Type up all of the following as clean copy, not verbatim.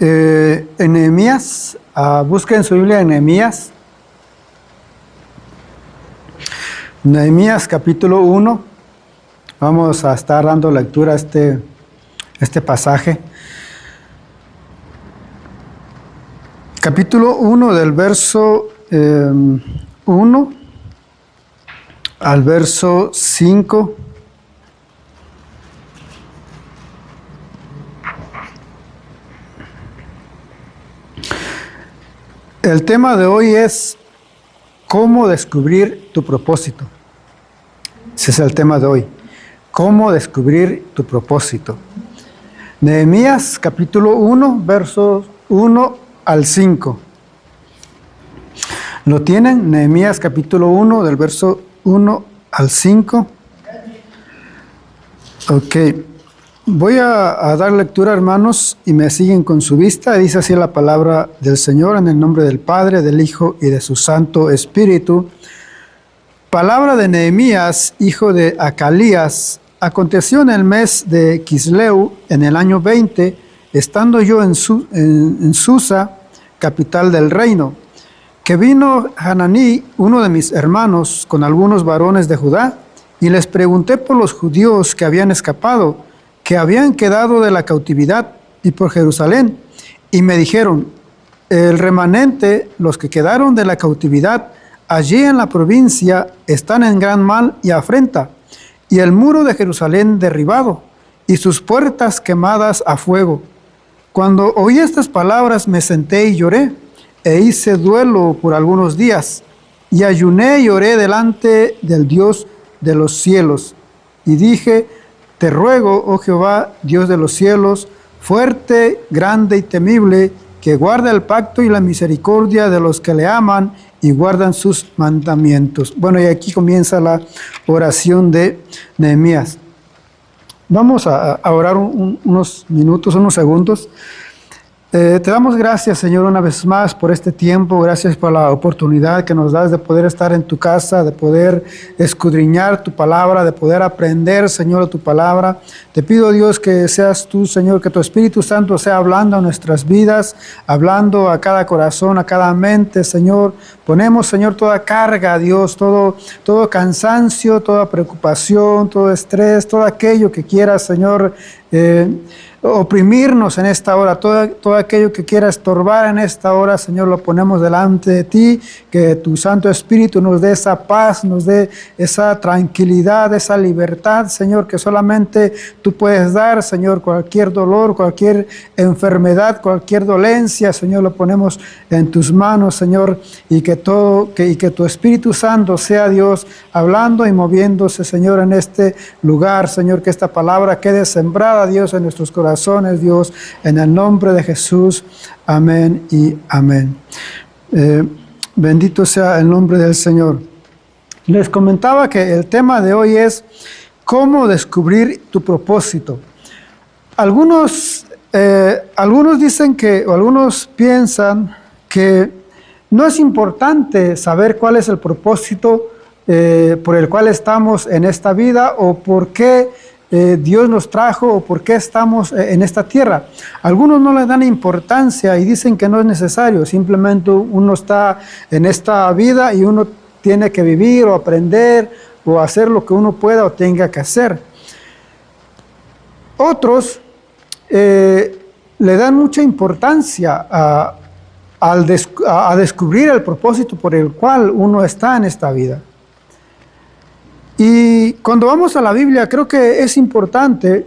En Nehemías, busquen su Biblia en Nehemías. Nehemías capítulo 1. Vamos a estar dando lectura a este pasaje. Capítulo 1 del verso 1 al verso 5. El tema de hoy es cómo descubrir tu propósito. Ese es el tema de hoy. Cómo descubrir tu propósito. Nehemías capítulo 1, versos 1 al 5. ¿Lo tienen? Nehemías capítulo 1, del verso 1 al 5. Ok. Voy a dar lectura, hermanos, y me siguen con su vista. Dice así la palabra del Señor, en el nombre del Padre, del Hijo y de su Santo Espíritu. Palabra de Nehemías, hijo de Acalías. Aconteció en el mes de Quisleu, en el año 20, estando yo en Susa, capital del reino, que vino Hananí, uno de mis hermanos, con algunos varones de Judá, y les pregunté por los judíos que habían escapado, que habían quedado de la cautividad, y por Jerusalén. Y me dijeron, el remanente, los que quedaron de la cautividad, allí en la provincia, están en gran mal y afrenta, y el muro de Jerusalén derribado, y sus puertas quemadas a fuego. Cuando oí estas palabras me senté y lloré, e hice duelo por algunos días, y ayuné y oré delante del Dios de los cielos. Y dije, te ruego, oh Jehová, Dios de los cielos, fuerte, grande y temible, que guarda el pacto y la misericordia de los que le aman y guardan sus mandamientos. Bueno, y aquí comienza la oración de Nehemías. Vamos a orar unos minutos, unos segundos. Te damos gracias, Señor, una vez más por este tiempo. Gracias por la oportunidad que nos das de poder estar en tu casa, de poder escudriñar tu palabra, de poder aprender, Señor, de tu palabra. Te pido, Dios, que seas tú, Señor, que tu Espíritu Santo sea hablando a nuestras vidas, hablando a cada corazón, a cada mente, Señor. Ponemos, Señor, toda carga, Dios, todo cansancio, toda preocupación, todo estrés, todo aquello que quieras, Señor, oprimirnos en esta hora, todo aquello que quiera estorbar en esta hora, Señor, lo ponemos delante de ti, que tu Santo Espíritu nos dé esa paz, nos dé esa tranquilidad, esa libertad, Señor, que solamente tú puedes dar, Señor. Cualquier dolor, cualquier enfermedad, cualquier dolencia, Señor, lo ponemos en tus manos, Señor, y que tu Espíritu Santo sea, Dios, hablando y moviéndose, Señor, en este lugar, Señor, que esta palabra quede sembrada, Dios, en nuestros corazones, Dios, en el nombre de Jesús. Amén y amén. Bendito sea el nombre del Señor. Les comentaba que el tema de hoy es cómo descubrir tu propósito. Algunos dicen o algunos piensan que no es importante saber cuál es el propósito por el cual estamos en esta vida o por qué Dios nos trajo o por qué estamos en esta tierra. Algunos no le dan importancia y dicen que no es necesario, simplemente uno está en esta vida y uno tiene que vivir o aprender o hacer lo que uno pueda o tenga que hacer. Otros le dan mucha importancia a descubrir el propósito por el cual uno está en esta vida. Y cuando vamos a la Biblia, creo que es importante,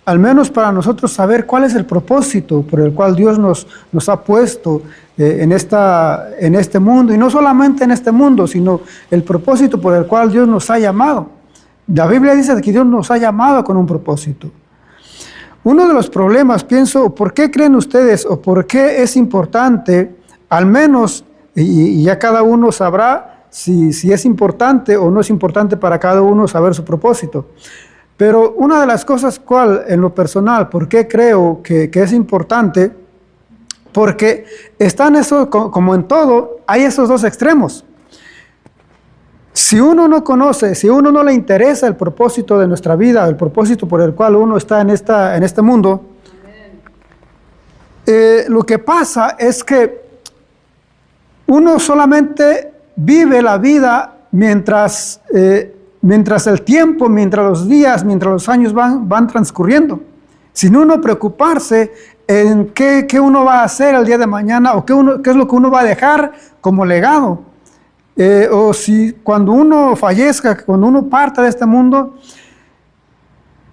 al menos para nosotros, saber cuál es el propósito por el cual Dios nos ha puesto en este mundo. Y no solamente en este mundo, sino el propósito por el cual Dios nos ha llamado. La Biblia dice que Dios nos ha llamado con un propósito. Uno de los problemas, pienso, ¿por qué creen ustedes o por qué es importante, al menos, y ya cada uno sabrá, si es importante o no es importante para cada uno saber su propósito? Pero una de las cosas, en lo personal, ¿por qué creo que es importante? Porque están eso, como en todo, hay esos dos extremos. Si uno no conoce, si uno no le interesa el propósito de nuestra vida, el propósito por el cual uno está en este mundo, lo que pasa es que uno solamente vive la vida mientras el tiempo, mientras los días, mientras los años van transcurriendo, sin uno preocuparse en qué uno va a hacer el día de mañana o qué es lo que uno va a dejar como legado. O si cuando uno fallezca, cuando uno parta de este mundo,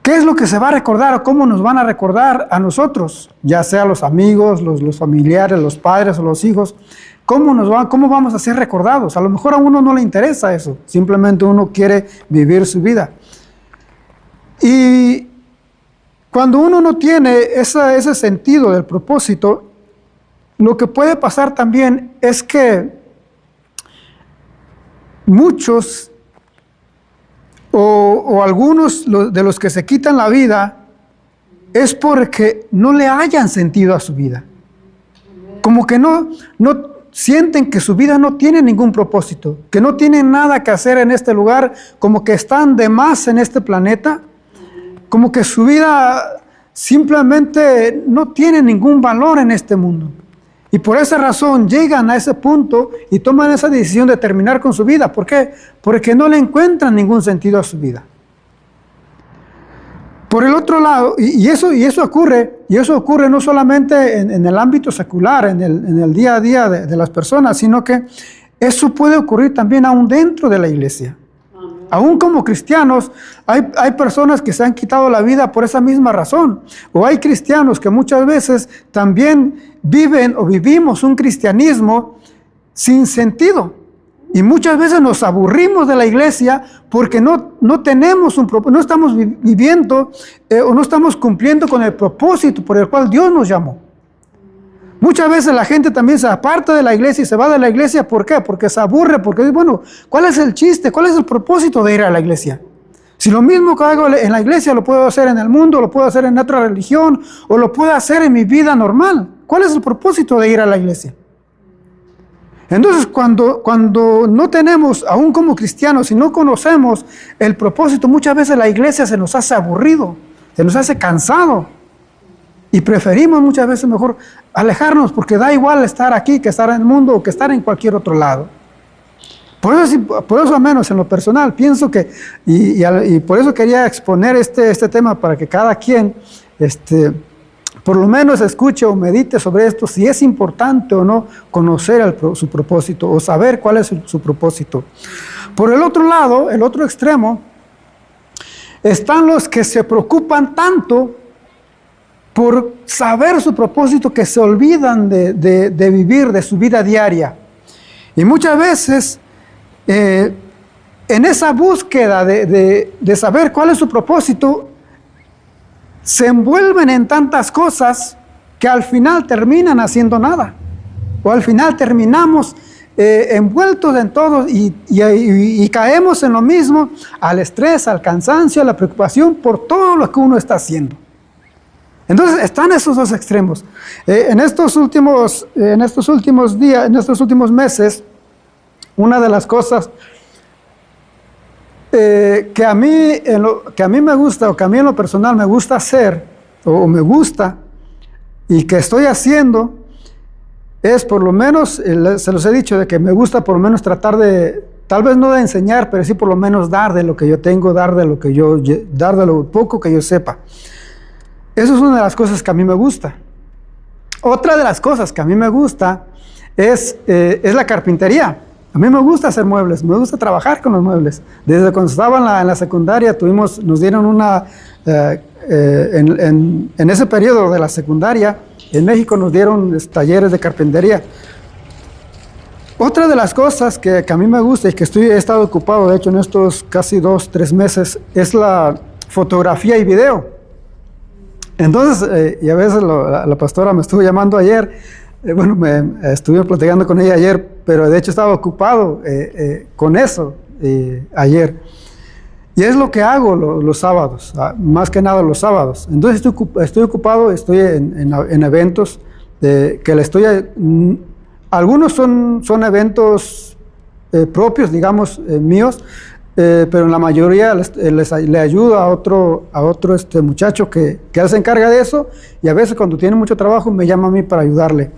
¿qué es lo que se va a recordar o cómo nos van a recordar a nosotros? Ya sea los amigos, los familiares, los padres o los hijos. ¿Cómo vamos a ser recordados? A lo mejor a uno no le interesa eso. Simplemente uno quiere vivir su vida. Y cuando uno no tiene ese sentido del propósito, lo que puede pasar también es que muchos o algunos de los que se quitan la vida es porque no le hayan sentido a su vida. Como que no sienten que su vida no tiene ningún propósito, que no tienen nada que hacer en este lugar, como que están de más en este planeta, como que su vida simplemente no tiene ningún valor en este mundo. Y por esa razón llegan a ese punto y toman esa decisión de terminar con su vida. ¿Por qué? Porque no le encuentran ningún sentido a su vida. Por el otro lado, y eso ocurre no solamente en el ámbito secular, en el día a día de las personas, sino que eso puede ocurrir también aún dentro de la iglesia. Aún como cristianos, hay personas que se han quitado la vida por esa misma razón. O hay cristianos que muchas veces también viven o vivimos un cristianismo sin sentido. Y muchas veces nos aburrimos de la iglesia porque no tenemos no estamos viviendo o no estamos cumpliendo con el propósito por el cual Dios nos llamó. Muchas veces la gente también se aparta de la iglesia y se va de la iglesia. ¿Por qué? Porque se aburre, porque dice, bueno, ¿cuál es el chiste? ¿Cuál es el propósito de ir a la iglesia? Si lo mismo que hago en la iglesia lo puedo hacer en el mundo, lo puedo hacer en otra religión o lo puedo hacer en mi vida normal. ¿Cuál es el propósito de ir a la iglesia? Entonces, cuando no tenemos, aún como cristianos, si no conocemos el propósito, muchas veces la iglesia se nos hace aburrido, se nos hace cansado. Y preferimos muchas veces mejor alejarnos porque da igual estar aquí que estar en el mundo o que estar en cualquier otro lado. Por eso al menos en lo personal pienso que, y por eso quería exponer este tema para que cada quien por lo menos escuche o medite sobre esto, si es importante o no conocer su propósito o saber cuál es su propósito. Por el otro lado, el otro extremo, están los que se preocupan tanto por saber su propósito que se olvidan de vivir de su vida diaria. Y muchas veces, en esa búsqueda de saber cuál es su propósito, se envuelven en tantas cosas que al final terminan haciendo nada. O al final terminamos envueltos en todo y caemos en lo mismo, al estrés, al cansancio, a la preocupación por todo lo que uno está haciendo. Entonces están esos dos extremos. En estos últimos días, en estos últimos meses, una de las cosas que a mí me gusta, o que a mí en lo personal me gusta hacer, o me gusta, y que estoy haciendo, es por lo menos, se los he dicho, de que me gusta por lo menos tratar de, tal vez no de enseñar, pero sí por lo menos dar de lo que yo tengo, dar de lo poco que yo sepa. Eso es una de las cosas que a mí me gusta. Otra de las cosas que a mí me gusta es la carpintería. A mí me gusta hacer muebles, me gusta trabajar con los muebles. Desde cuando estaba en la secundaria nos dieron en ese periodo de la secundaria, en México nos dieron talleres de carpintería. Otra de las cosas que a mí me gusta y que he estado ocupado, de hecho, en estos casi 2-3 meses, es la fotografía y video. Entonces, y a veces la pastora me estuvo llamando ayer, estuve platicando con ella ayer, pero de hecho estaba ocupado con eso ayer. Y es lo que hago los sábados, más que nada los sábados. Entonces estoy ocupado, estoy en eventos algunos son eventos propios, digamos, míos, pero en la mayoría le ayudo a otro muchacho que él se encarga de eso, y a veces cuando tiene mucho trabajo me llama a mí para ayudarle.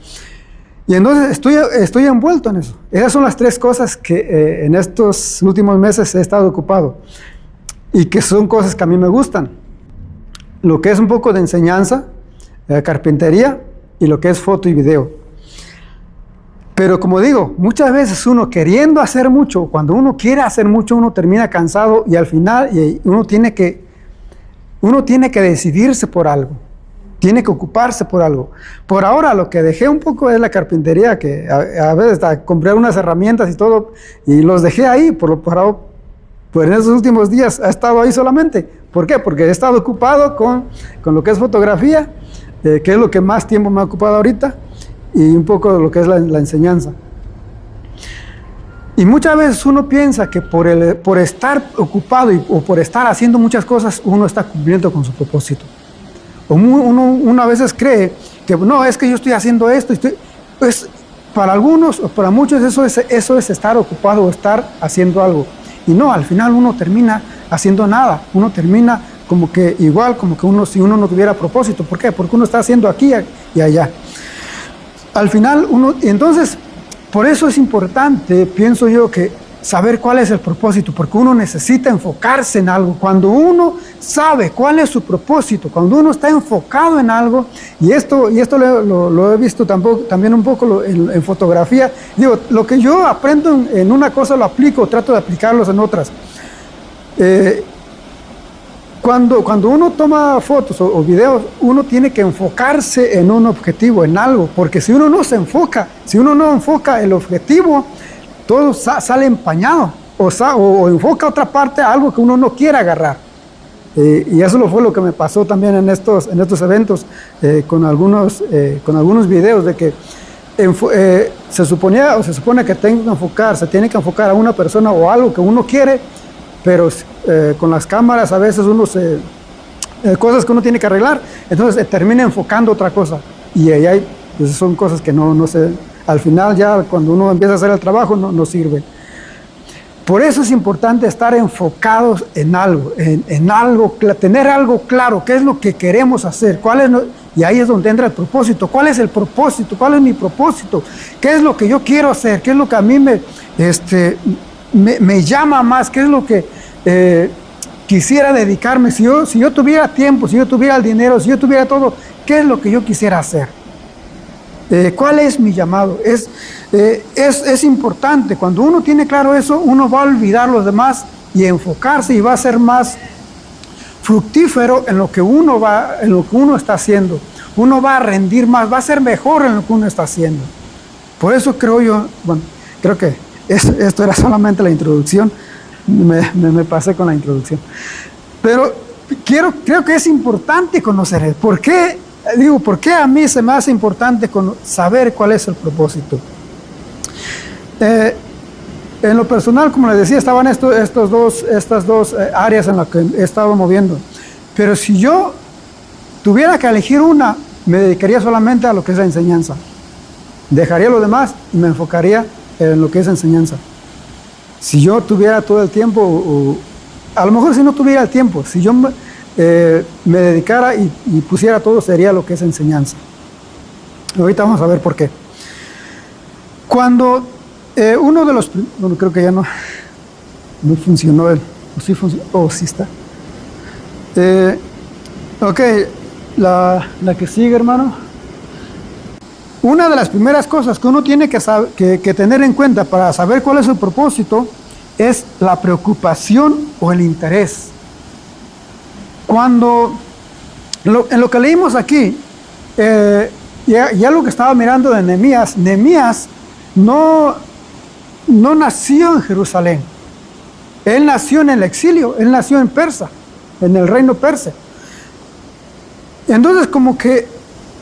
Y entonces estoy envuelto en eso. Esas son las 3 cosas que en estos últimos meses he estado ocupado y que son cosas que a mí me gustan. Lo que es un poco de enseñanza, carpintería, y lo que es foto y video. Pero como digo, muchas veces uno queriendo hacer mucho, cuando uno quiere hacer mucho, uno termina cansado y al final uno tiene que decidirse por algo. Tiene que ocuparse por algo. Por ahora lo que dejé un poco es la carpintería, que a veces compré unas herramientas y todo, y los dejé ahí, pues en esos últimos días he estado ahí solamente. ¿Por qué? Porque he estado ocupado con lo que es fotografía, que es lo que más tiempo me ha ocupado ahorita, y un poco de lo que es la enseñanza. Y muchas veces uno piensa que por estar ocupado o por estar haciendo muchas cosas, uno está cumpliendo con su propósito. Uno a veces cree que no, es que yo estoy haciendo esto, pues para algunos o para muchos eso es estar ocupado o estar haciendo algo. Y no, al final uno termina haciendo nada, uno termina como que igual, como que si uno no tuviera propósito. ¿Por qué? Porque uno está haciendo aquí y allá. Al final entonces, por eso es importante, pienso yo, que saber cuál es el propósito, porque uno necesita enfocarse en algo. Cuando uno sabe cuál es su propósito, cuando uno está enfocado en algo, y esto lo he visto también un poco en fotografía, digo, lo que yo aprendo en una cosa lo aplico, trato de aplicarlos en otras. Cuando uno toma fotos o videos, uno tiene que enfocarse en un objetivo, en algo, porque si uno no se enfoca, si uno no enfoca el objetivo, todo sale empañado o enfoca otra parte a algo que uno no quiere agarrar. Y eso fue lo que me pasó también en estos eventos con algunos videos, de que se supone que se tiene que enfocar a una persona o algo que uno quiere, pero con las cámaras a veces cosas que uno tiene que arreglar, entonces termina enfocando otra cosa, y ahí pues son cosas que no se... Al final ya cuando uno empieza a hacer el trabajo no sirve. Por eso es importante estar enfocados en algo, tener algo claro, qué es lo que queremos hacer, y ahí es donde entra el propósito. ¿Cuál es el propósito? ¿Cuál es mi propósito? ¿Qué es lo que yo quiero hacer? ¿Qué es lo que a mí me llama más? ¿Qué es lo que quisiera dedicarme? Si yo tuviera tiempo, si yo tuviera el dinero, si yo tuviera todo, ¿qué es lo que yo quisiera hacer? ¿Cuál es mi llamado? Es importante. Cuando uno tiene claro eso, uno va a olvidar los demás y enfocarse, y va a ser más fructífero en lo que uno está haciendo. Uno va a rendir más, va a ser mejor en lo que uno está haciendo. Por eso creo que esto era solamente la introducción. Me pasé con la introducción. Pero creo que es importante conocer. ¿Por qué a mí se me hace importante saber cuál es el propósito? En lo personal, como les decía, estaban estas dos áreas en las que he estado moviendo. Pero si yo tuviera que elegir una, me dedicaría solamente a lo que es la enseñanza. Dejaría lo demás y me enfocaría en lo que es enseñanza. Si yo tuviera todo el tiempo, o a lo mejor si no tuviera el tiempo, si yo me dedicara y pusiera todo, sería lo que es enseñanza. Ahorita vamos a ver por qué. Cuando uno de los... Bueno, creo que ya no funcionó sí está. Ok, la que sigue, hermano. Una de las primeras cosas que uno tiene que tener en cuenta para saber cuál es su propósito es la preocupación o el interés. En lo que leímos aquí, ya lo que estaba mirando de Nehemías no nació en Jerusalén. Él nació en el exilio, él nació en Persia, en el reino persa. Entonces, como que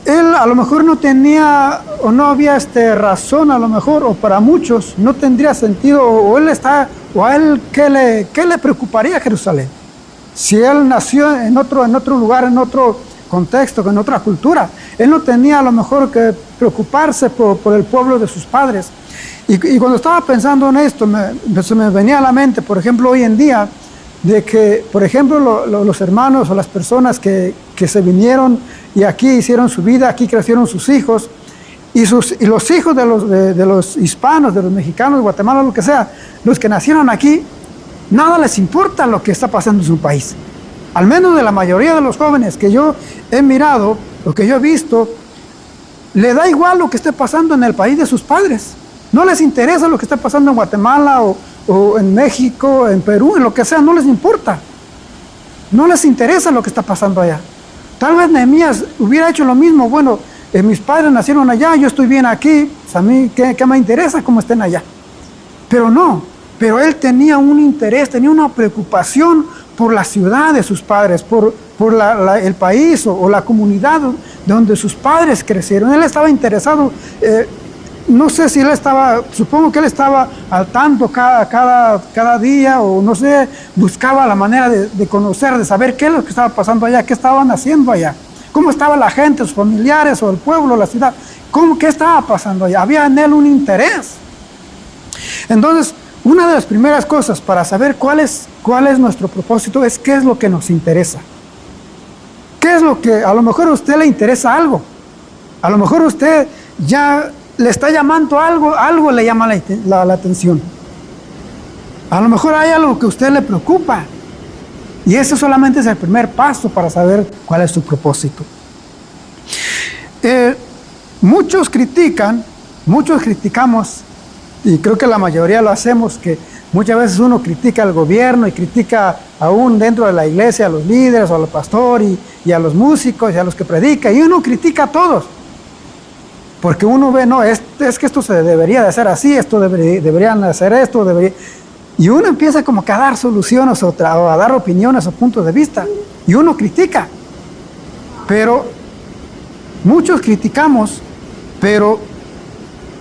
él a lo mejor no tenía o no había razón, a lo mejor, o para muchos no tendría sentido, o a él ¿qué le preocuparía a Jerusalén? Si él nació en otro lugar, en otro contexto, en otra cultura, él no tenía a lo mejor que preocuparse por el pueblo de sus padres. Y cuando estaba pensando en esto, se me venía a la mente, por ejemplo, hoy en día, de que, por ejemplo, los hermanos o las personas que se vinieron y aquí hicieron su vida, aquí crecieron sus hijos, y los hijos de los hispanos, de los mexicanos, de Guatemala, lo que sea, los que nacieron aquí, nada les importa lo que está pasando en su país. Al menos de la mayoría de los jóvenes que yo he mirado, lo que yo he visto, le da igual lo que esté pasando en el país de sus padres. No les interesa lo que esté pasando en Guatemala o en México, en Perú, en lo que sea, no les importa. No les interesa lo que está pasando allá. Tal vez Nehemías hubiera hecho lo mismo. Bueno, mis padres nacieron allá, yo estoy bien aquí, pues a mí, ¿qué me interesa cómo estén allá? Pero no, pero él tenía un interés, tenía una preocupación por la ciudad de sus padres, por el país o la comunidad donde sus padres crecieron. Él estaba interesado, no sé si él estaba, supongo que él estaba al tanto cada día, o no sé, buscaba la manera de conocer, de saber qué es lo que estaba pasando allá, qué estaban haciendo allá, cómo estaba la gente, sus familiares o el pueblo, la ciudad, qué estaba pasando allá. Había en él un interés. Entonces, una de las primeras cosas para saber cuál es nuestro propósito es qué es lo que nos interesa. ¿Qué es lo que a lo mejor a usted le interesa algo? A lo mejor usted ya le está llamando algo le llama la atención. A lo mejor hay algo que a usted le preocupa. Y ese solamente es el primer paso para saber cuál es su propósito. Muchos criticamos, y creo que la mayoría lo hacemos, que muchas veces uno critica al gobierno y critica aún dentro de la iglesia a los líderes o al pastor y a los músicos y a los que predican, y uno critica a todos. Porque uno ve, no, es que esto se debería de hacer así, esto deberían hacer esto, y uno empieza como que a dar soluciones o a dar opiniones o puntos de vista, y uno critica. Pero muchos criticamos, pero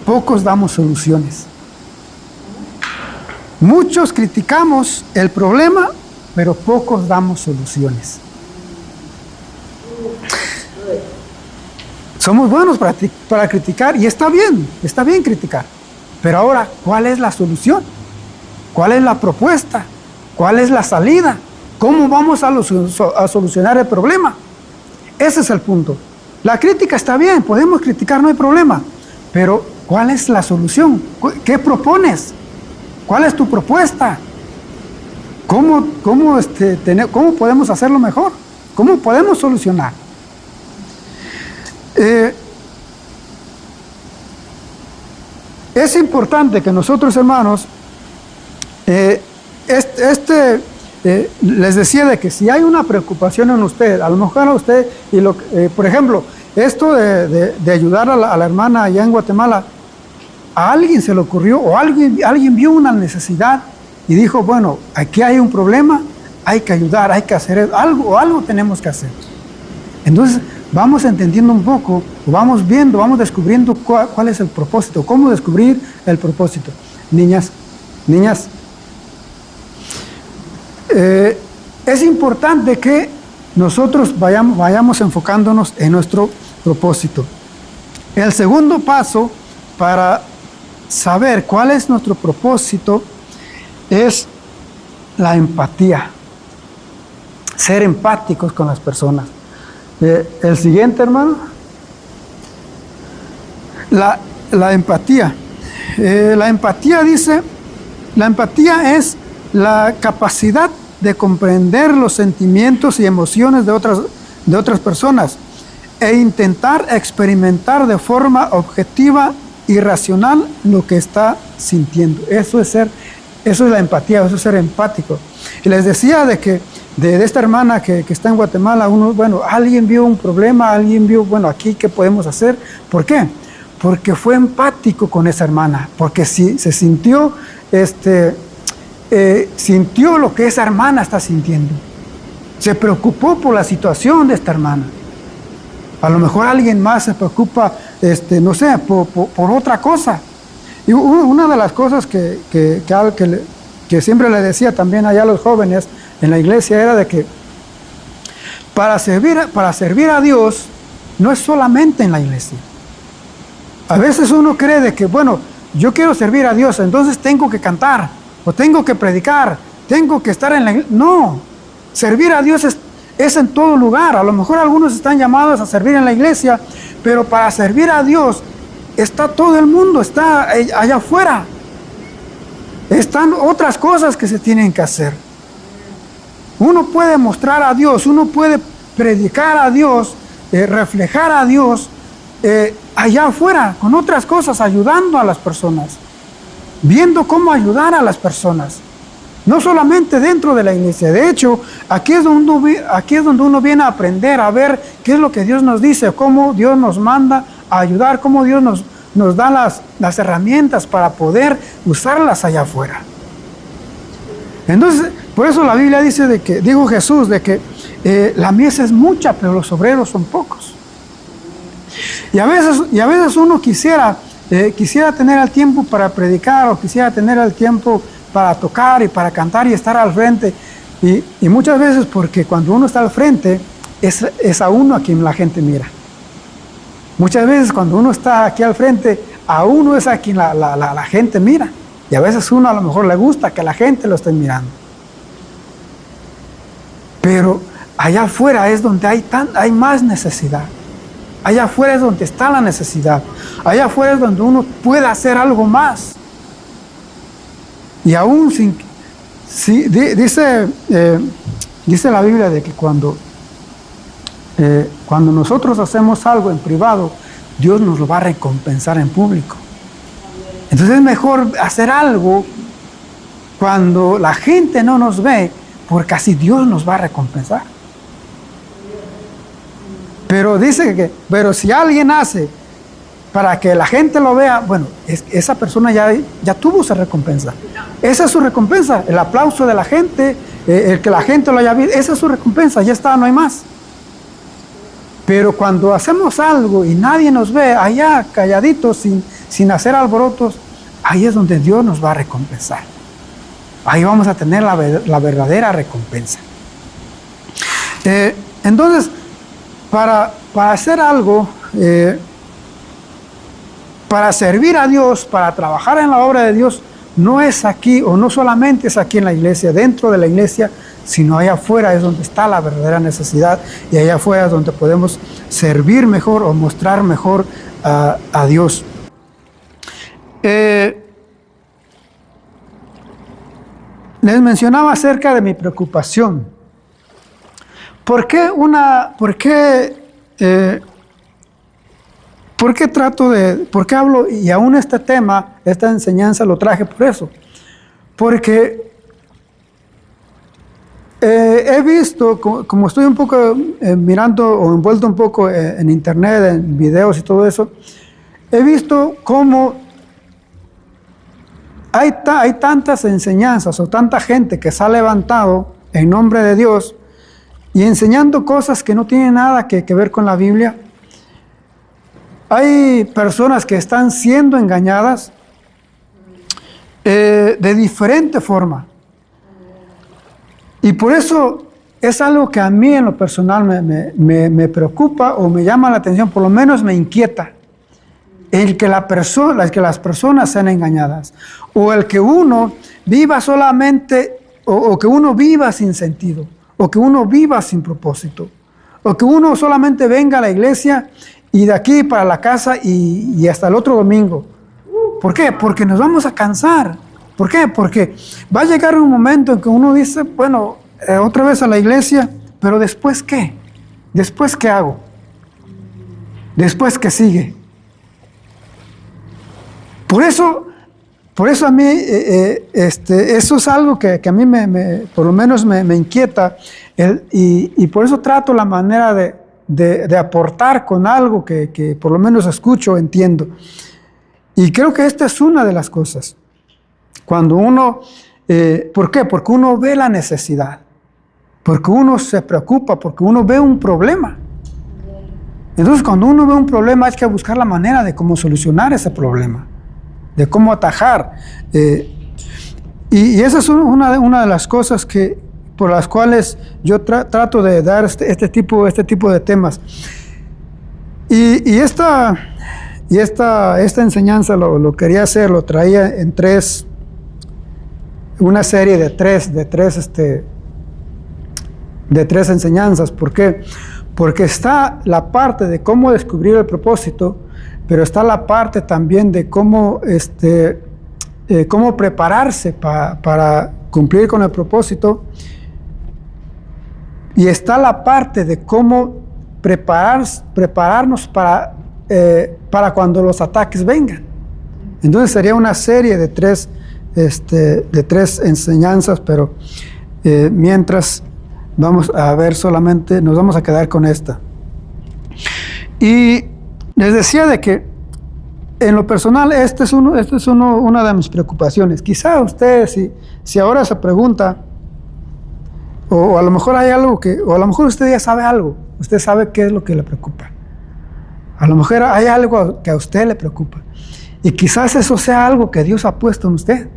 pocos damos soluciones. Muchos criticamos el problema, pero pocos damos soluciones. Somos buenos para criticar, y está bien criticar. Pero ahora, ¿cuál es la solución? ¿Cuál es la propuesta? ¿Cuál es la salida? ¿Cómo vamos a solucionar el problema? Ese es el punto. La crítica está bien, podemos criticar, no hay problema. Pero, ¿cuál es la solución? ¿Qué propones? ¿Cuál es tu propuesta? ¿Cómo podemos hacerlo mejor? ¿Cómo podemos solucionar? Es importante que nosotros, hermanos, les decía de que si hay una preocupación en usted, a lo mejor a usted, por ejemplo, esto de ayudar a la hermana allá en Guatemala, a alguien se le ocurrió, o alguien vio una necesidad y dijo, bueno, aquí hay un problema, hay que ayudar, hay que hacer algo tenemos que hacer. Entonces, vamos entendiendo un poco, vamos viendo, vamos descubriendo cuál es el propósito, cómo descubrir el propósito. Niñas, es importante que nosotros vayamos enfocándonos en nuestro propósito. El segundo paso para saber cuál es nuestro propósito es la empatía. Ser empáticos con las personas. El siguiente, hermano. La empatía. La empatía dice, la empatía es la capacidad de comprender los sentimientos y emociones de otras personas e intentar experimentar de forma objetiva y racional lo que está sintiendo. Eso es la empatía, eso es ser empático. Y les decía de esta hermana que está en Guatemala, alguien vio un problema, alguien vio, aquí qué podemos hacer. ¿Por qué? Porque fue empático con esa hermana, porque si se sintió, sintió lo que esa hermana está sintiendo. Se preocupó por la situación de esta hermana. A lo mejor alguien más se preocupa, no sé, por otra cosa. Y una de las cosas que siempre le decía también allá a los jóvenes en la iglesia era de que para servir a Dios no es solamente en la iglesia. A veces uno cree de que, yo quiero servir a Dios, entonces tengo que cantar, o tengo que predicar, tengo que estar en la iglesia. No, servir a Dios es en todo lugar. A lo mejor algunos están llamados a servir en la iglesia, pero para servir a Dios está todo el mundo, está allá afuera. Están otras cosas que se tienen que hacer. Uno puede mostrar a Dios, uno puede predicar a Dios, reflejar a Dios allá afuera, con otras cosas, ayudando a las personas, viendo cómo ayudar a las personas. No solamente dentro de la iglesia. De hecho, aquí es donde uno viene a aprender, a ver qué es lo que Dios nos dice, cómo Dios nos manda a ayudar, cómo Dios nos da las herramientas para poder usarlas allá afuera. Entonces, por eso la Biblia dice dijo Jesús, de que la mies es mucha, pero los obreros son pocos. Y a veces uno quisiera tener el tiempo para predicar, o quisiera tener el tiempo para tocar y para cantar y estar al frente. Y muchas veces, porque cuando uno está al frente, es a uno a quien la gente mira. Muchas veces cuando uno está aquí al frente, a uno es a quien la gente mira. Y a veces uno a lo mejor le gusta que la gente lo esté mirando. Pero allá afuera es donde hay más necesidad. Allá afuera es donde está la necesidad. Allá afuera es donde uno puede hacer algo más. Y aún dice la Biblia de que cuando nosotros hacemos algo en privado, Dios nos lo va a recompensar en público. Entonces es mejor hacer algo cuando la gente no nos ve, porque así Dios nos va a recompensar. Pero dice pero si alguien hace para que la gente lo vea, bueno, esa persona ya tuvo esa recompensa. Esa es su recompensa, el aplauso de la gente, el que la gente lo haya visto, esa es su recompensa, ya está, no hay más. Pero cuando hacemos algo y nadie nos ve, allá calladitos, sin hacer alborotos, ahí es donde Dios nos va a recompensar. Ahí vamos a tener la verdadera recompensa. Entonces, para hacer algo, para servir a Dios, para trabajar en la obra de Dios, no es aquí, o no solamente es aquí en la iglesia, dentro de la iglesia, sino allá afuera es donde está la verdadera necesidad, y allá afuera es donde podemos servir mejor o mostrar mejor a Dios. Les mencionaba acerca de mi preocupación. ¿Por qué hablo? Y aún este tema, esta enseñanza lo traje por eso. Porque he visto, como estoy un poco mirando o envuelto un poco en internet, en videos y todo eso, he visto cómo hay tantas enseñanzas o tanta gente que se ha levantado en nombre de Dios y enseñando cosas que no tienen nada que ver con la Biblia. Hay personas que están siendo engañadas de diferente forma. Y por eso es algo que a mí en lo personal me preocupa o me llama la atención, por lo menos me inquieta. El que las personas sean engañadas, o el que uno viva solamente, o que uno viva sin sentido, o que uno viva sin propósito, o que uno solamente venga a la iglesia y de aquí para la casa y hasta el otro domingo. ¿Por qué? Porque nos vamos a cansar. ¿Por qué? Porque va a llegar un momento en que uno dice, bueno, otra vez a la iglesia, pero ¿después qué? ¿Después qué hago? ¿Después qué sigue? Por eso a mí, eso es algo que a mí por lo menos me inquieta, y por eso trato la manera de aportar con algo que por lo menos escucho, entiendo. Y creo que esta es una de las cosas. Cuando uno, ¿por qué? Porque uno ve la necesidad, porque uno se preocupa, porque uno ve un problema. Entonces, cuando uno ve un problema, hay que buscar la manera de cómo solucionar ese problema, de cómo atajar. Y esa es una de las cosas por las cuales yo trato de dar este tipo de temas. Y esta Y esta enseñanza lo quería hacer, lo traía en una serie de tres enseñanzas. ¿Por qué? Porque está la parte de cómo descubrir el propósito, pero está la parte también de cómo prepararse para cumplir con el propósito, y está la parte de cómo prepararnos para cuando los ataques vengan. Entonces sería una serie de tres enseñanzas, pero mientras vamos a ver solamente, nos vamos a quedar con esta. Y les decía de que en lo personal, esta es una de mis preocupaciones. Quizá usted, si ahora se pregunta, o a lo mejor hay algo o a lo mejor usted ya sabe algo, usted sabe qué es lo que le preocupa. A lo mejor hay algo que a usted le preocupa. Y quizás eso sea algo que Dios ha puesto en usted.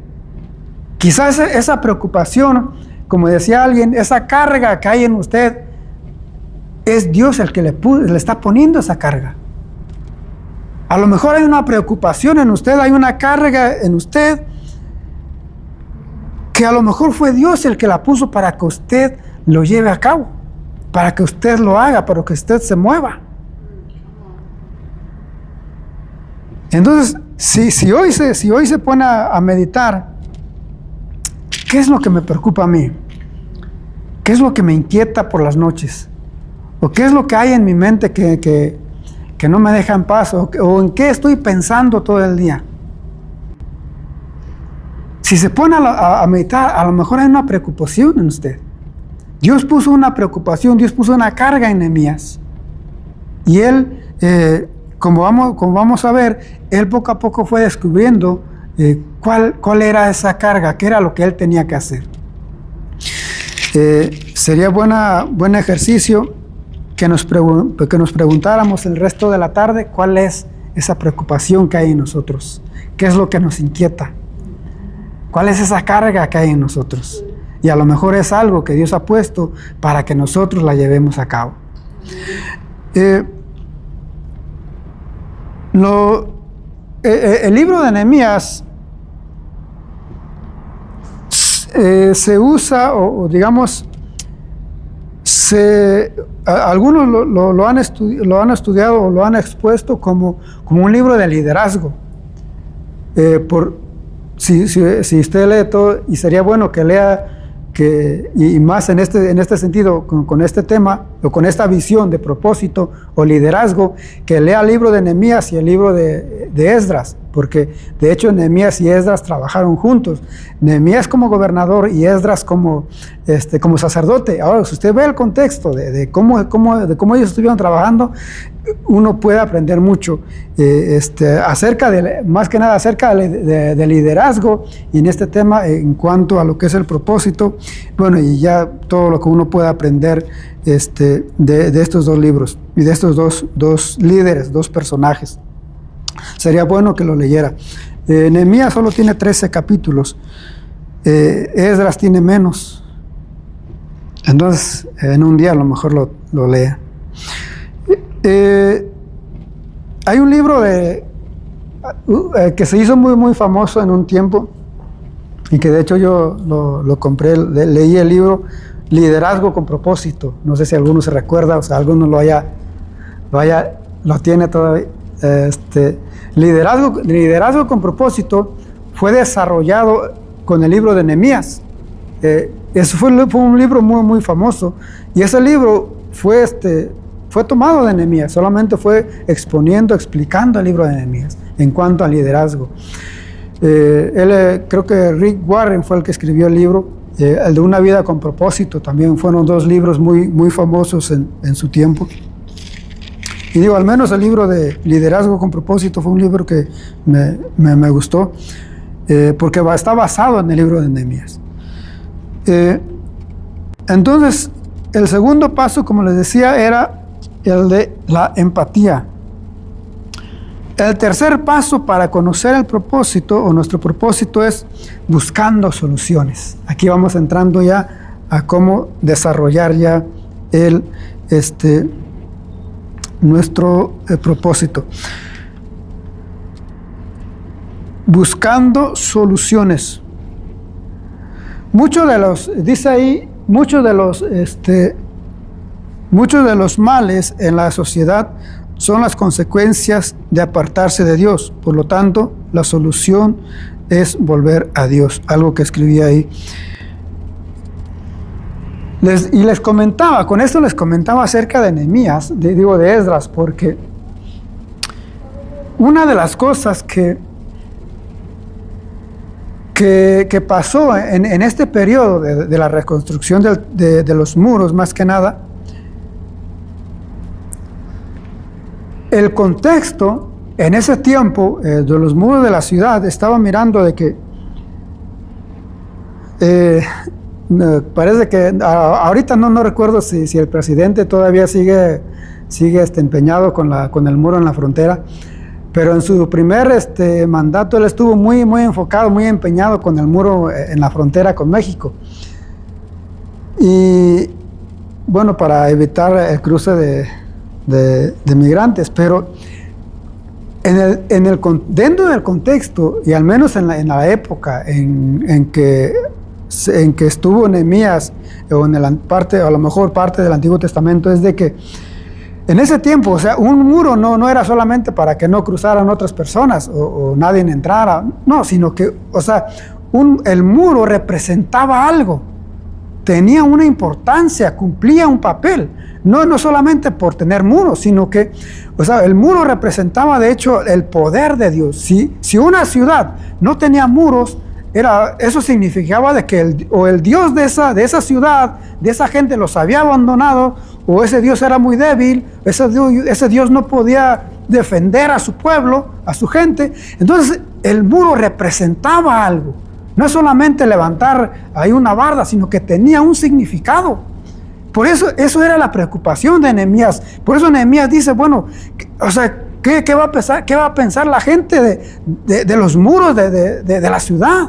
Quizás esa preocupación, como decía alguien, esa carga que hay en usted, es Dios el que le está poniendo esa carga. A lo mejor hay una preocupación en usted, hay una carga en usted, que a lo mejor fue Dios el que la puso para que usted lo lleve a cabo, para que usted lo haga, para que usted se mueva. Entonces, si hoy se pone a meditar, ¿qué es lo que me preocupa a mí? ¿Qué es lo que me inquieta por las noches? ¿O qué es lo que hay en mi mente que no me deja en paz? ¿O en qué estoy pensando todo el día? Si se pone a meditar, a lo mejor hay una preocupación en usted. Dios puso una preocupación, Dios puso una carga en Nehemías. Y él, como vamos a ver, él poco a poco fue descubriendo cuál era esa carga, qué era lo que él tenía que hacer. Sería buen ejercicio que nos preguntáramos el resto de la tarde cuál es esa preocupación que hay en nosotros, qué es lo que nos inquieta, cuál es esa carga que hay en nosotros. Y a lo mejor es algo que Dios ha puesto para que nosotros la llevemos a cabo. El libro de Nehemías se usa, o digamos, algunos lo han estudiado o lo han expuesto como un libro de liderazgo. Si usted lee todo, y sería bueno que lea, y más en este sentido, con este tema, o con esta visión de propósito o liderazgo, que lea el libro de Nehemías y el libro de Esdras, porque de hecho Nehemías y Esdras trabajaron juntos. Nehemías como gobernador y Esdras como sacerdote. Ahora, si usted ve el contexto de cómo ellos estuvieron trabajando, uno puede aprender mucho más que nada acerca de liderazgo, y en este tema en cuanto a lo que es el propósito, bueno, y ya todo lo que uno puede aprender de estos dos libros y de estos dos líderes, dos personajes. Sería bueno que lo leyera. Nehemías solo tiene 13 capítulos, Esdras tiene menos, entonces en un día a lo mejor lo lea. Hay un libro que se hizo muy, muy famoso en un tiempo, y que de hecho yo lo compré, leí el libro Liderazgo con Propósito. No sé si alguno se recuerda, o sea, alguno lo tiene todavía. Liderazgo con Propósito fue desarrollado con el libro de Nehemías. Eso fue un libro muy, muy famoso, y ese libro fue tomado de Nehemías, solamente fue explicando el libro de Nehemías en cuanto al liderazgo. Creo que Rick Warren fue el que escribió el libro, el de Una vida con propósito, también fueron dos libros muy, muy famosos en su tiempo. Y digo, al menos el libro de Liderazgo con Propósito fue un libro que me gustó, porque está basado en el libro de Nehemías. Entonces, el segundo paso, como les decía, era el de la empatía. El tercer paso para conocer el propósito o nuestro propósito es buscando soluciones. Aquí vamos entrando ya a cómo desarrollar ya nuestro propósito. buscando soluciones. Muchos de los, dice ahí, muchos de los males en la sociedad son las consecuencias de apartarse de Dios. Por lo tanto, la solución es volver a Dios, algo que escribí ahí. Les comentaba, con esto les comentaba acerca de Nehemías, de Esdras, porque una de las cosas que pasó en este periodo de la reconstrucción de los muros, más que nada, el contexto en ese tiempo de los muros de la ciudad, estaba mirando de que parece que ahorita no recuerdo si el presidente todavía sigue empeñado con el muro en la frontera, pero en su primer mandato él estuvo muy enfocado, muy empeñado con el muro en la frontera con México. Y bueno, para evitar el cruce de migrantes, pero dentro del contexto, y al menos en la época en que estuvo Nehemías, o en la parte, a lo mejor parte del Antiguo Testamento, es de que en ese tiempo, o sea, un muro no era solamente para que no cruzaran otras personas o nadie entrara, no, sino que, o sea, el muro representaba algo, tenía una importancia, cumplía un papel, no solamente por tener muros, sino que, o sea, el muro representaba de hecho el poder de Dios. Si una ciudad no tenía muros, eso significaba de que el Dios de esa ciudad, de esa gente, los había abandonado, o ese Dios era muy débil, ese Dios no podía defender a su pueblo, a su gente. Entonces el muro representaba algo, no solamente levantar ahí una barda, sino que tenía un significado. Por eso era la preocupación de Nehemías. Por eso Nehemías dice, bueno, o sea, ¿qué va a pensar la gente de los muros de la ciudad?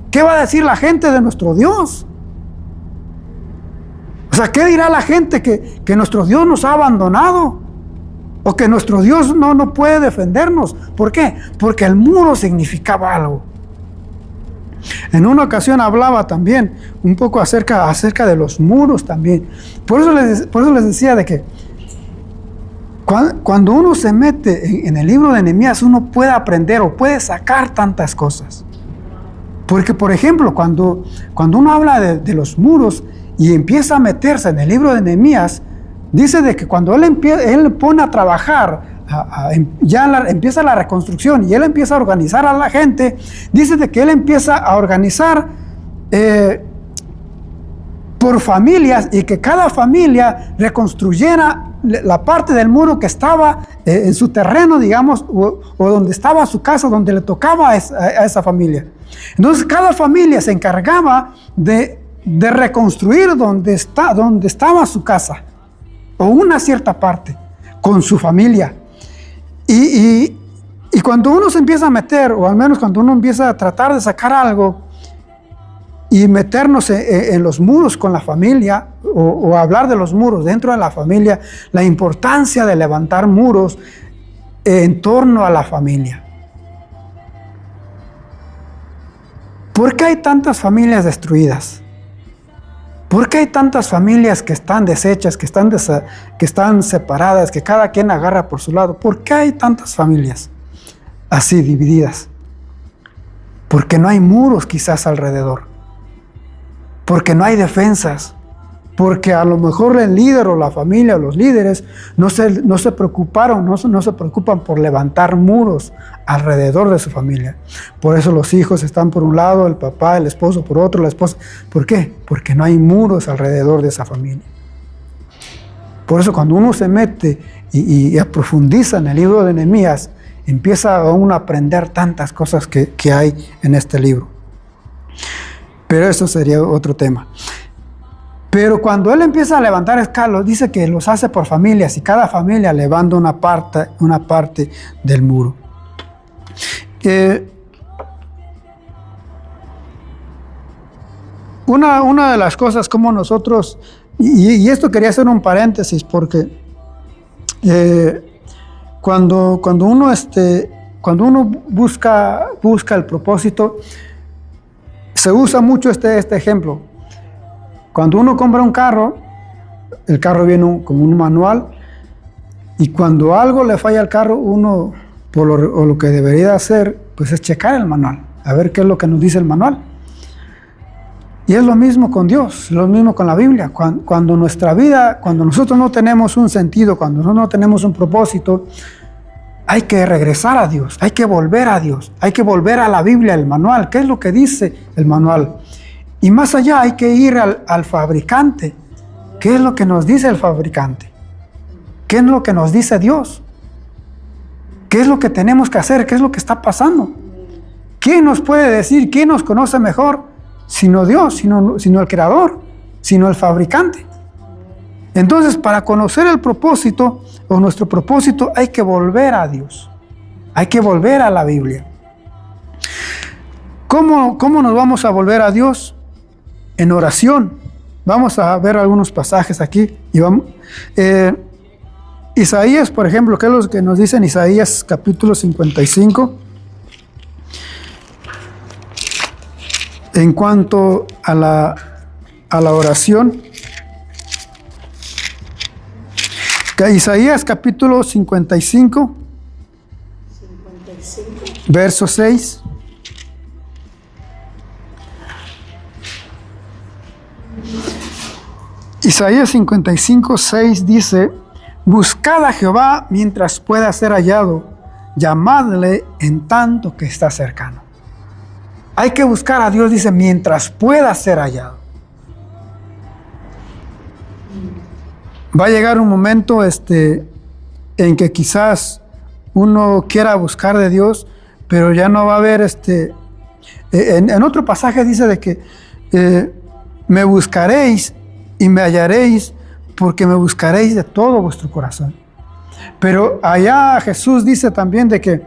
¿Qué va a decir la gente de nuestro Dios? O sea, ¿qué dirá la gente que nuestro Dios nos ha abandonado? O que nuestro Dios no puede defendernos. ¿Por qué? Porque el muro significaba algo. En una ocasión hablaba también un poco acerca de los muros también. Por eso les decía de que cuando uno se mete en el libro de Nehemías, uno puede aprender o puede sacar tantas cosas. Porque, por ejemplo, cuando uno habla de los muros y empieza a meterse en el libro de Nehemías, dice de que cuando él pone a trabajar, empieza la reconstrucción y él empieza a organizar a la gente, dice de que él empieza a organizar por familias, y que cada familia reconstruyera la parte del muro que estaba en su terreno, digamos, o donde estaba su casa, donde le tocaba a esa familia. Entonces cada familia se encargaba de reconstruir donde estaba su casa, o una cierta parte, con su familia. Y cuando uno se empieza a meter, o al menos cuando uno empieza a tratar de sacar algo y meternos en los muros con la familia, o hablar de los muros dentro de la familia, la importancia de levantar muros en torno a la familia. ¿Por qué hay tantas familias destruidas? ¿Por qué hay tantas familias que están deshechas, que están separadas, que cada quien agarra por su lado? ¿Por qué hay tantas familias así divididas? Porque no hay muros quizás alrededor, porque no hay defensas, porque a lo mejor el líder o la familia o los líderes no se preocupan por levantar muros alrededor de su familia. Por eso los hijos están por un lado, el papá, el esposo por otro, la esposa. ¿Por qué? Porque no hay muros alrededor de esa familia. Por eso cuando uno se mete y profundiza en el libro de Nehemías, empieza a uno a aprender tantas cosas que hay en este libro. Pero eso sería otro tema. Pero cuando él empieza a levantar escalos, dice que los hace por familias, y cada familia levanta una parte del muro. Una de las cosas como nosotros, y esto quería hacer un paréntesis, porque cuando uno cuando uno busca el propósito, se usa mucho este ejemplo. Cuando uno compra un carro, el carro viene con un manual, y cuando algo le falla al carro, uno, lo que debería hacer, pues es checar el manual, a ver qué es lo que nos dice el manual. Y es lo mismo con Dios, lo mismo con la Biblia. Cuando nuestra vida, cuando nosotros no tenemos un sentido, cuando nosotros no tenemos un propósito, hay que regresar a Dios, hay que volver a Dios, hay que volver a la Biblia, el manual. ¿Qué es lo que dice el manual? Y más allá hay que ir al fabricante. ¿Qué es lo que nos dice el fabricante? ¿Qué es lo que nos dice Dios? ¿Qué es lo que tenemos que hacer? ¿Qué es lo que está pasando? ¿Quién nos puede decir? ¿Quién nos conoce mejor? Sino Dios, sino el Creador, sino el fabricante. Entonces, para conocer el propósito o nuestro propósito, hay que volver a Dios. Hay que volver a la Biblia. ¿Cómo nos vamos a volver a Dios? En oración. Vamos a ver algunos pasajes aquí. Y vamos, Isaías, por ejemplo, ¿qué es lo que nos dice en Isaías capítulo 55? En cuanto a la oración. Isaías capítulo 55, verso 6. Isaías 55, 6 dice: buscad a Jehová mientras pueda ser hallado, llamadle en tanto que está cercano. Hay que buscar a Dios, dice, mientras pueda ser hallado. Va a llegar un momento en que quizás uno quiera buscar de Dios, pero ya no va a haber en otro pasaje dice de que me buscaréis y me hallaréis, porque me buscaréis de todo vuestro corazón. Pero allá Jesús dice también de que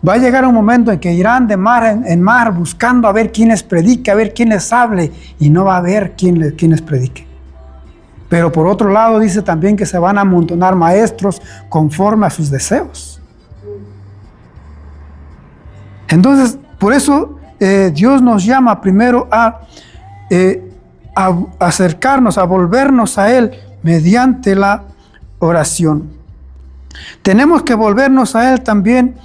va a llegar un momento en que irán de mar en mar buscando a ver quién les predique, a ver quién les hable, y no va a haber quién les predique. Pero por otro lado dice también que se van a amontonar maestros conforme a sus deseos. Entonces, por eso Dios nos llama primero a acercarnos, a volvernos a Él mediante la oración. Tenemos que volvernos a Él también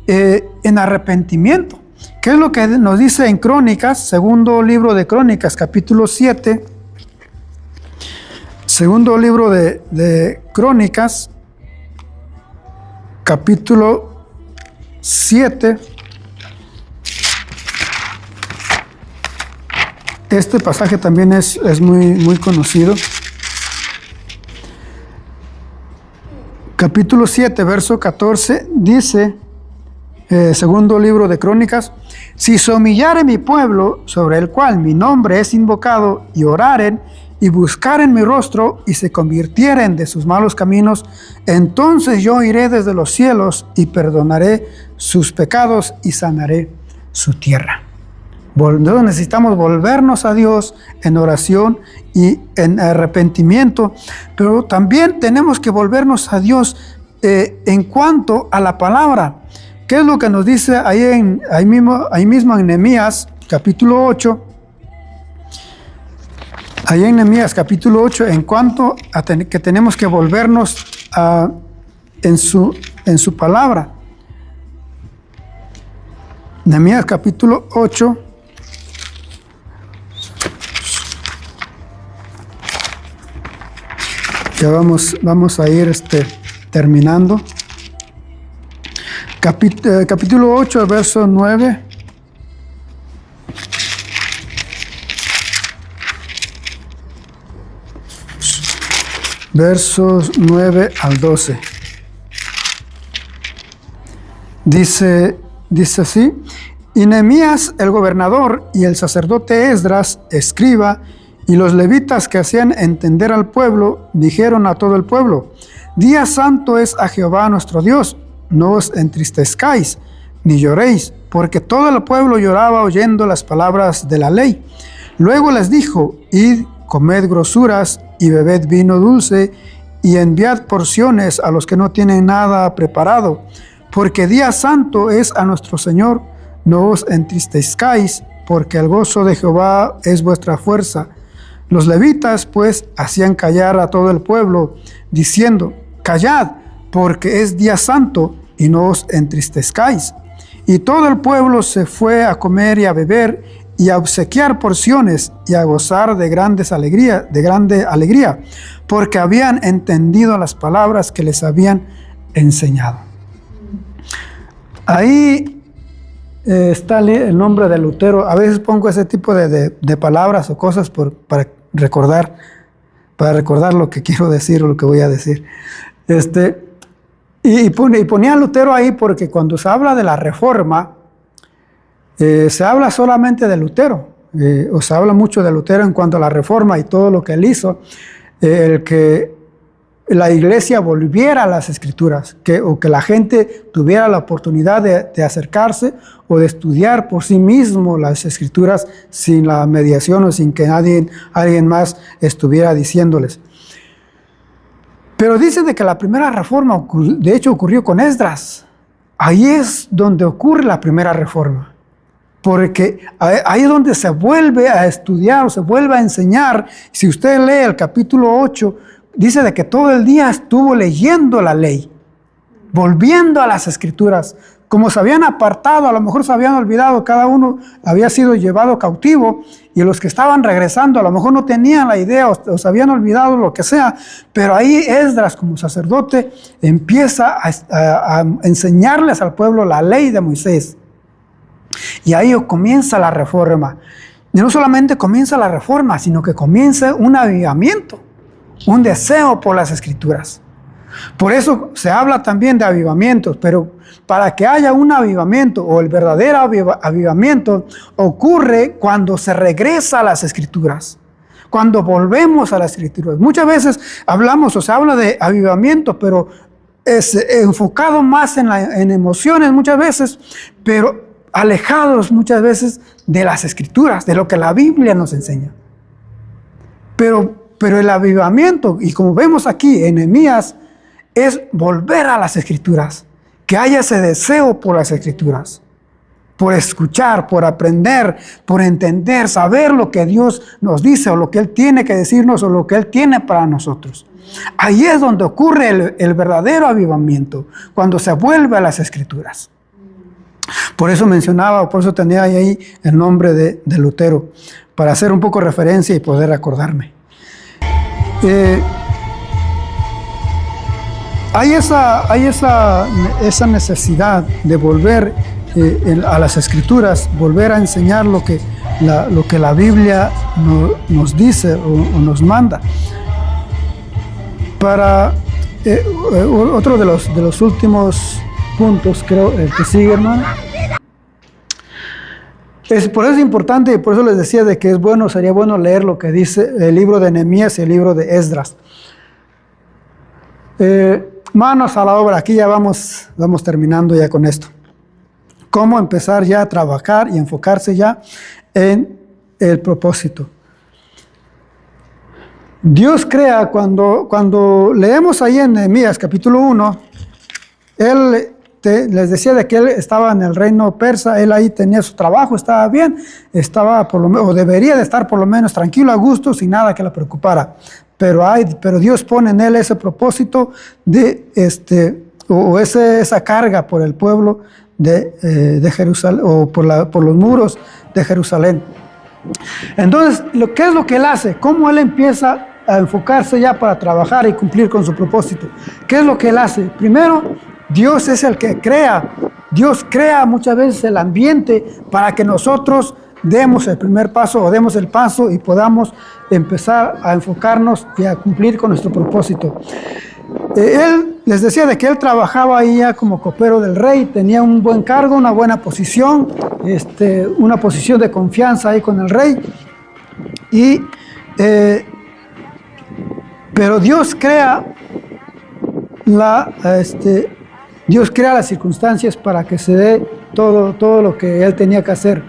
en arrepentimiento. ¿Qué es lo que nos dice en Crónicas, segundo libro de Crónicas, capítulo 7? Segundo libro de Crónicas, capítulo 7. Este pasaje también es muy conocido. Capítulo 7, verso 14, dice, segundo libro de Crónicas: si se humillare mi pueblo, sobre el cual mi nombre es invocado, y oraren, y buscaren mi rostro, y se convirtieren de sus malos caminos, entonces yo iré desde los cielos, y perdonaré sus pecados, y sanaré su tierra. Entonces necesitamos volvernos a Dios en oración y en arrepentimiento, pero también tenemos que volvernos a Dios en cuanto a la palabra. ¿Qué es lo que nos dice ahí mismo en Nehemías capítulo 8? Ahí en Nehemías capítulo 8, en cuanto a que tenemos que volvernos en su palabra. Nehemías capítulo 8. Ya vamos a ir terminando. Capítulo 8, verso 9. Versos 9 al 12. Dice así: y Nehemías el gobernador y el sacerdote Esdras, escriba, y los levitas que hacían entender al pueblo, dijeron a todo el pueblo: día santo es a Jehová nuestro Dios, no os entristezcáis, ni lloréis, porque todo el pueblo lloraba oyendo las palabras de la ley. Luego les dijo: id, comed grosuras, y bebed vino dulce, y enviad porciones a los que no tienen nada preparado, porque día santo es a nuestro Señor. No os entristezcáis, porque el gozo de Jehová es vuestra fuerza. Los levitas, pues, hacían callar a todo el pueblo, diciendo: callad, porque es día santo, y no os entristezcáis. Y todo el pueblo se fue a comer y a beber, y a obsequiar porciones, y a gozar de grande alegría, porque habían entendido las palabras que les habían enseñado. Ahí está el nombre de Lutero. A veces pongo ese tipo de palabras o cosas para recordar lo que quiero decir o lo que voy a decir. Y ponía a Lutero ahí porque cuando se habla de la Reforma, se habla solamente de Lutero, o se habla mucho de Lutero en cuanto a la Reforma y todo lo que él hizo, el que la iglesia volviera a las Escrituras, o que la gente tuviera la oportunidad de acercarse o de estudiar por sí mismo las Escrituras sin la mediación o sin que alguien más estuviera diciéndoles. Pero dice de que la primera reforma, de hecho, ocurrió con Esdras. Ahí es donde ocurre la primera reforma. Porque ahí es donde se vuelve a estudiar o se vuelve a enseñar. Si usted lee el capítulo 8, dice de que todo el día estuvo leyendo la ley, volviendo a las Escrituras. Como se habían apartado, a lo mejor se habían olvidado, cada uno había sido llevado cautivo, y los que estaban regresando a lo mejor no tenían la idea o se habían olvidado, lo que sea, pero ahí Esdras como sacerdote empieza a enseñarles al pueblo la ley de Moisés. Y ahí comienza la reforma. Y no solamente comienza la reforma, sino que comienza un avivamiento, un deseo por las Escrituras. Por eso se habla también de avivamientos, pero para que haya un avivamiento o el verdadero avivamiento ocurre cuando se regresa a las Escrituras, cuando volvemos a las Escrituras. Muchas veces hablamos o se habla de avivamiento, pero es enfocado más en emociones muchas veces, pero alejados muchas veces de las Escrituras, de lo que la Biblia nos enseña. Pero el avivamiento, y como vemos aquí en Nehemías, es volver a las Escrituras, que haya ese deseo por las Escrituras, por escuchar, por aprender, por entender, saber lo que Dios nos dice o lo que Él tiene que decirnos o lo que Él tiene para nosotros. Ahí es donde ocurre el verdadero avivamiento, cuando se vuelve a las Escrituras. Por eso mencionaba, por eso tenía ahí el nombre de Lutero, para hacer un poco referencia y poder acordarme. Hay esa necesidad de volver a las Escrituras, volver a enseñar lo que la Biblia nos dice o nos manda. Para otro de los últimos puntos, creo, el que sigue, hermano. Por eso es importante, y por eso les decía de que sería bueno leer lo que dice el libro de Nehemías y el libro de Esdras. Manos a la obra, aquí ya vamos terminando ya con esto. Cómo empezar ya a trabajar y enfocarse ya en el propósito. Dios crea, cuando leemos ahí en Nehemías capítulo 1, Él les decía de que él estaba en el reino persa, él ahí tenía su trabajo, estaba bien, estaba o debería de estar por lo menos tranquilo, a gusto, sin nada que le preocupara. Pero Dios pone en él ese propósito de esa carga por el pueblo de Jerusalén, o por los muros de Jerusalén. Entonces, ¿qué es lo que él hace? ¿Cómo él empieza a enfocarse ya para trabajar y cumplir con su propósito? ¿Qué es lo que él hace? Primero, Dios es el que crea. Dios crea muchas veces el ambiente para que nosotros demos el primer paso o demos el paso y podamos empezar a enfocarnos y a cumplir con nuestro propósito. Él les decía de que él trabajaba ahí ya como copero del rey, tenía un buen cargo, una buena posición, una posición de confianza ahí con el rey. Pero Dios crea las circunstancias para que se dé todo lo que él tenía que hacer.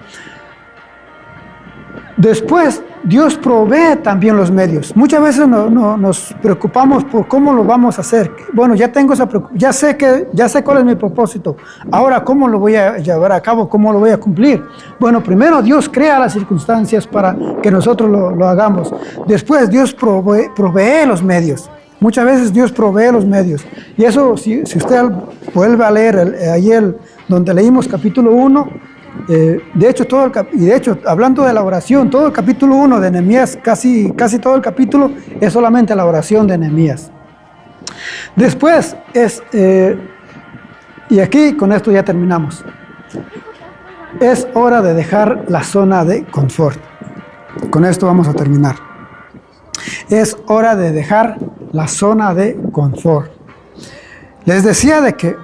Después Dios provee también los medios. Muchas veces nos preocupamos por cómo lo vamos a hacer. Bueno, ya tengo ya sé cuál es mi propósito. Ahora, ¿cómo lo voy a llevar a cabo? ¿Cómo lo voy a cumplir? Bueno, primero Dios crea las circunstancias para que nosotros lo hagamos. Después Dios provee los medios. Muchas veces Dios provee los medios. Y eso, si usted vuelve a leer ayer donde leímos capítulo 1, de hecho, hablando de la oración, todo el capítulo 1 de Nehemías, casi todo el capítulo es solamente la oración de Nehemías. Después y aquí con esto ya terminamos, es hora de dejar la zona de confort. Con esto vamos a terminar. Es hora de dejar la zona de confort. Les decía de que,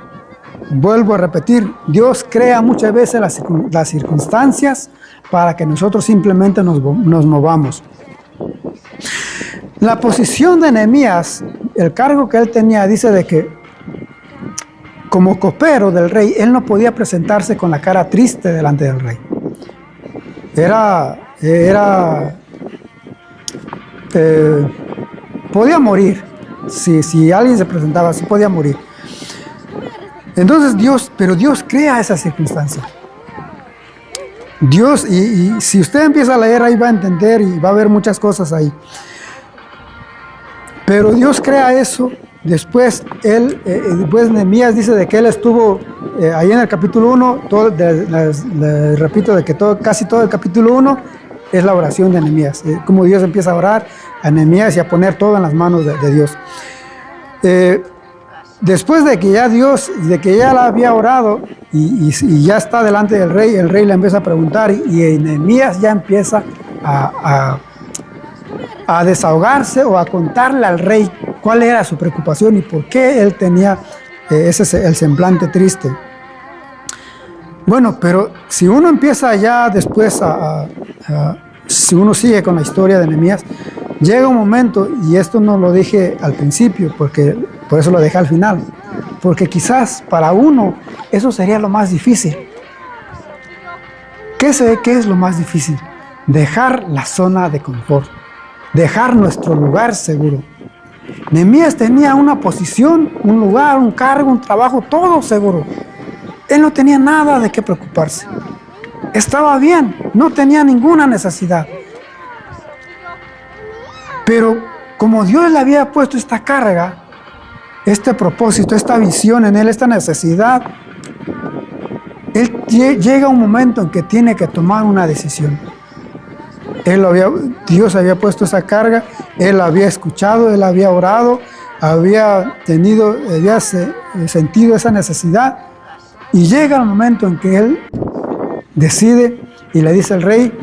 vuelvo a repetir, Dios crea muchas veces las circunstancias para que nosotros simplemente nos movamos. La posición de Nehemías, el cargo que él tenía, dice de que como copero del rey, él no podía presentarse con la cara triste delante del rey. Podía morir. Si alguien se presentaba así, podía morir. Entonces pero Dios crea esa circunstancia. Dios, y si usted empieza a leer ahí va a entender y va a ver muchas cosas ahí. Pero Dios crea eso. Después Nehemías dice de que él estuvo ahí en el capítulo 1, les repito de que casi todo el capítulo 1 es la oración de Nehemías. Como Dios empieza a orar a Nehemías y a poner todo en las manos de Dios. Después de que ya la había orado y ya está delante del rey, el rey le empieza a preguntar y Nehemías ya empieza a desahogarse o a contarle al rey cuál era su preocupación y por qué él tenía el semblante triste. Bueno, pero si uno empieza ya después si uno sigue con la historia de Nehemías, llega un momento, y esto no lo dije al principio, por eso lo dejé al final, porque quizás para uno eso sería lo más difícil. ¿Qué es lo más difícil? Dejar la zona de confort, dejar nuestro lugar seguro. Nehemías tenía una posición, un lugar, un cargo, un trabajo, todo seguro. Él no tenía nada de qué preocuparse. Estaba bien, no tenía ninguna necesidad. Pero como Dios le había puesto esta carga, este propósito, esta visión en él, esta necesidad, llega un momento en que tiene que tomar una decisión. Dios había puesto esa carga, él había escuchado, él había orado, había sentido esa necesidad, y llega el momento en que él decide y le dice al rey,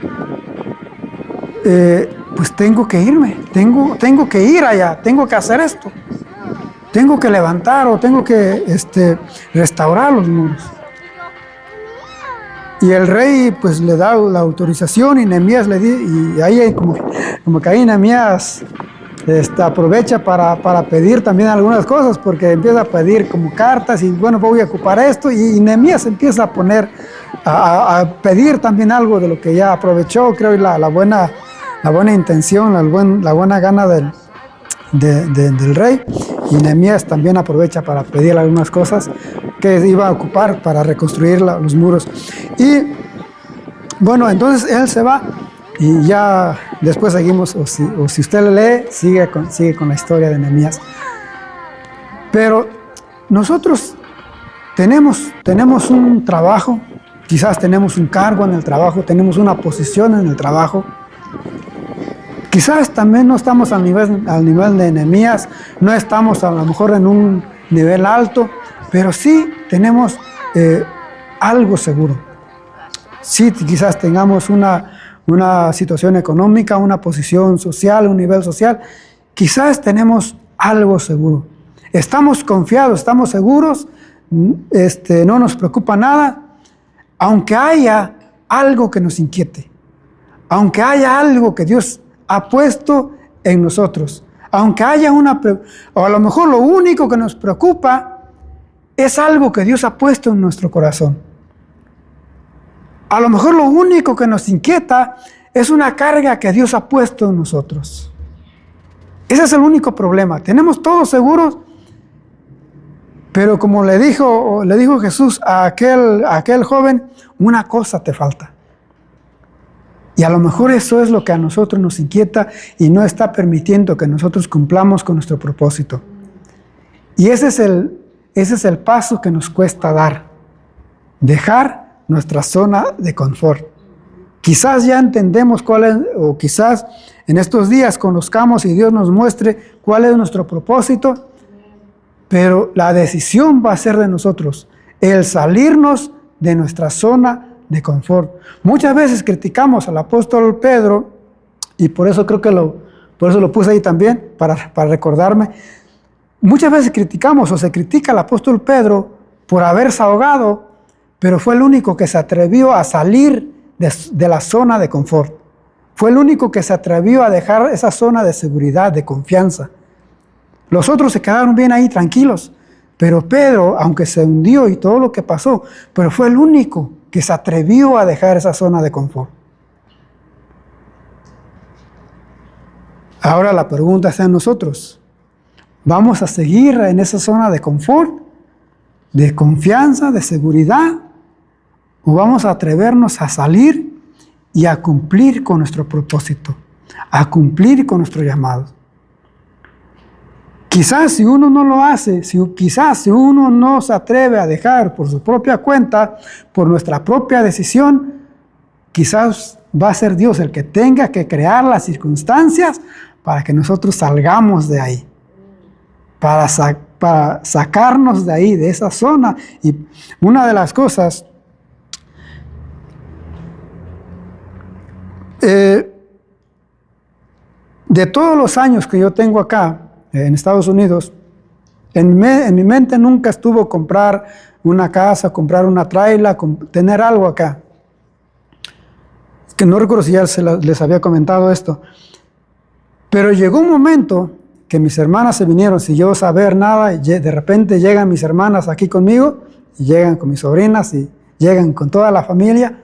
pues tengo que irme, tengo que ir allá, tengo que hacer esto, tengo que levantar o tengo que restaurar los muros. Y el rey pues le da la autorización y Nehemías le dice, y ahí como que ahí Nehemías aprovecha para pedir también algunas cosas, porque empieza a pedir como cartas y bueno, voy a ocupar esto, y Nehemías empieza a poner, a pedir también algo de lo que ya aprovechó, creo, y la buena intención, la buena gana del rey, y Nehemías también aprovecha para pedir algunas cosas que iba a ocupar para reconstruir los muros. Y bueno, entonces él se va y ya después seguimos, o si usted le lee, sigue con la historia de Nehemías. Pero nosotros tenemos un trabajo, quizás tenemos un cargo en el trabajo, tenemos una posición en el trabajo. Quizás también no estamos al nivel de Nehemías, no estamos a lo mejor en un nivel alto, pero sí tenemos algo seguro. Sí, quizás tengamos una situación económica, una posición social, un nivel social, quizás tenemos algo seguro. Estamos confiados, estamos seguros, no nos preocupa nada, aunque haya algo que nos inquiete, aunque haya algo que Dios ha puesto en nosotros, aunque haya o a lo mejor lo único que nos preocupa es algo que Dios ha puesto en nuestro corazón. A lo mejor lo único que nos inquieta es una carga que Dios ha puesto en nosotros. Ese es el único problema. Tenemos todos seguros, pero como le dijo Jesús a aquel joven, una cosa te falta. Y a lo mejor eso es lo que a nosotros nos inquieta y no está permitiendo que nosotros cumplamos con nuestro propósito. Y ese es el paso que nos cuesta dar. Dejar nuestra zona de confort. Quizás ya entendemos cuál es, o quizás en estos días conozcamos y Dios nos muestre cuál es nuestro propósito, pero la decisión va a ser de nosotros, el salirnos de nuestra zona de confort. Muchas veces criticamos al apóstol Pedro, y por eso creo que por eso lo puse ahí también, para recordarme. Muchas veces criticamos o se critica al apóstol Pedro por haberse ahogado, pero fue el único que se atrevió a salir de la zona de confort. Fue el único que se atrevió a dejar esa zona de seguridad, de confianza. Los otros se quedaron bien ahí tranquilos, pero Pedro, aunque se hundió y todo lo que pasó, pero fue el único que se atrevió a dejar esa zona de confort. Ahora la pregunta está en nosotros. ¿Vamos a seguir en esa zona de confort, de confianza, de seguridad? ¿O vamos a atrevernos a salir y a cumplir con nuestro propósito, a cumplir con nuestro llamado? Quizás si uno no lo hace, quizás si uno no se atreve a dejar por su propia cuenta, por nuestra propia decisión, quizás va a ser Dios el que tenga que crear las circunstancias para que nosotros salgamos de ahí, para sacarnos de ahí, de esa zona. Y una de las cosas, de todos los años que yo tengo acá, en Estados Unidos, en mi mente nunca estuvo comprar una casa, comprar una traila, tener algo acá. Que no recuerdo si ya les había comentado esto. Pero llegó un momento que mis hermanas se vinieron sin yo saber nada, y de repente llegan mis hermanas aquí conmigo, y llegan con mis sobrinas, y llegan con toda la familia.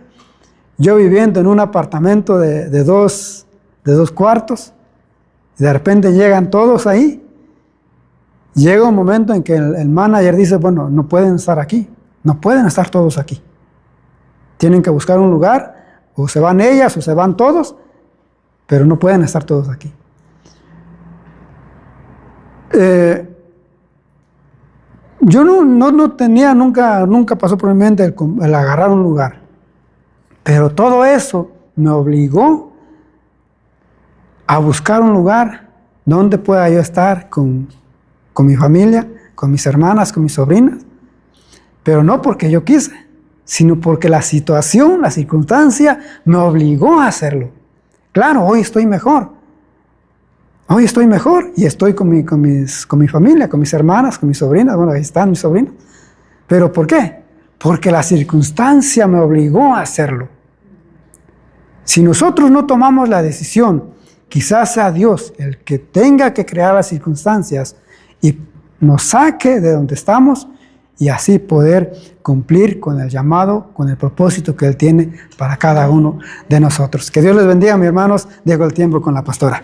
Yo viviendo en un apartamento de dos cuartos, y de repente llegan todos ahí. Llega un momento en que el manager dice, bueno, no pueden estar aquí, no pueden estar todos aquí. Tienen que buscar un lugar, o se van ellas o se van todos, pero no pueden estar todos aquí. Yo no tenía, nunca pasó por mi mente el agarrar un lugar, pero todo eso me obligó a buscar un lugar donde pueda yo estar con mi familia, con mis hermanas, con mis sobrinas, pero no porque yo quise, sino porque la situación, la circunstancia me obligó a hacerlo. Claro, hoy estoy mejor y estoy con mi familia, con mis hermanas, con mis sobrinas. Bueno, ahí están mis sobrinas. ¿Pero por qué? Porque la circunstancia me obligó a hacerlo. Si nosotros no tomamos la decisión, quizás sea Dios el que tenga que crear las circunstancias y nos saque de donde estamos y así poder cumplir con el llamado, con el propósito que Él tiene para cada uno de nosotros. Que Dios les bendiga, mis hermanos. Dejo el tiempo con la pastora.